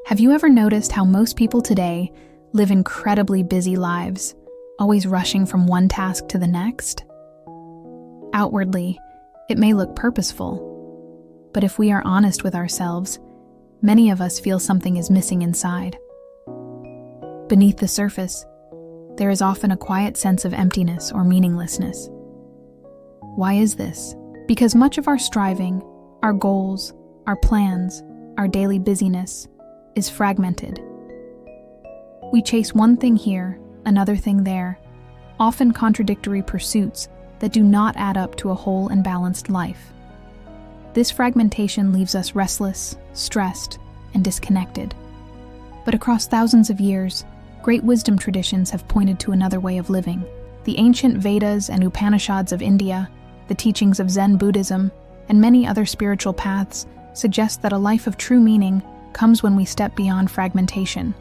Have you ever noticed how most people today live incredibly busy lives, always rushing from one task to the next? Outwardly, it may look purposeful, but if we are honest with ourselves, many of us feel something is missing inside. Beneath the surface, there is often a quiet sense of emptiness or meaninglessness. Why is this? Because much of our striving, our goals, our plans, our daily busyness is fragmented. We chase one thing here, another thing there, often contradictory pursuits that do not add up to a whole and balanced life. This fragmentation leaves us restless, stressed, and disconnected. But across thousands of years, great wisdom traditions have pointed to another way of living. The ancient Vedas and Upanishads of India, the teachings of Zen Buddhism, and many other spiritual paths suggest that a life of true meaning comes when we step beyond fragmentation.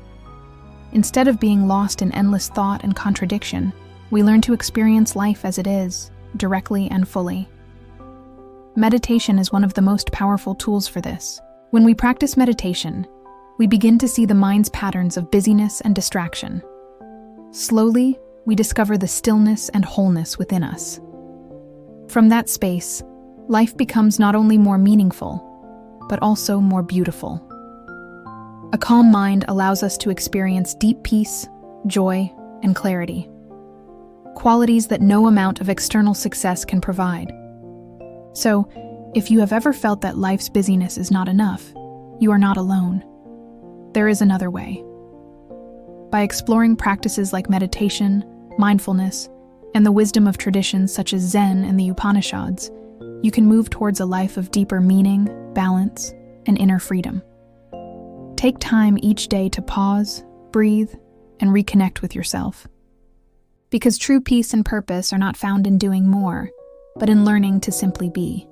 Instead of being lost in endless thought and contradiction, we learn to experience life as it is, directly and fully. Meditation is one of the most powerful tools for this. When we practice meditation, we begin to see the mind's patterns of busyness and distraction. Slowly, we discover the stillness and wholeness within us. From that space, life becomes not only more meaningful, but also more beautiful. A calm mind allows us to experience deep peace, joy, and clarity, qualities that no amount of external success can provide. So, if you have ever felt that life's busyness is not enough, you are not alone. There is another way. By exploring practices like meditation, mindfulness, and the wisdom of traditions such as Zen and the Upanishads, you can move towards a life of deeper meaning, balance, and inner freedom. Take time each day to pause, breathe, and reconnect with yourself. Because true peace and purpose are not found in doing more, but in learning to simply be.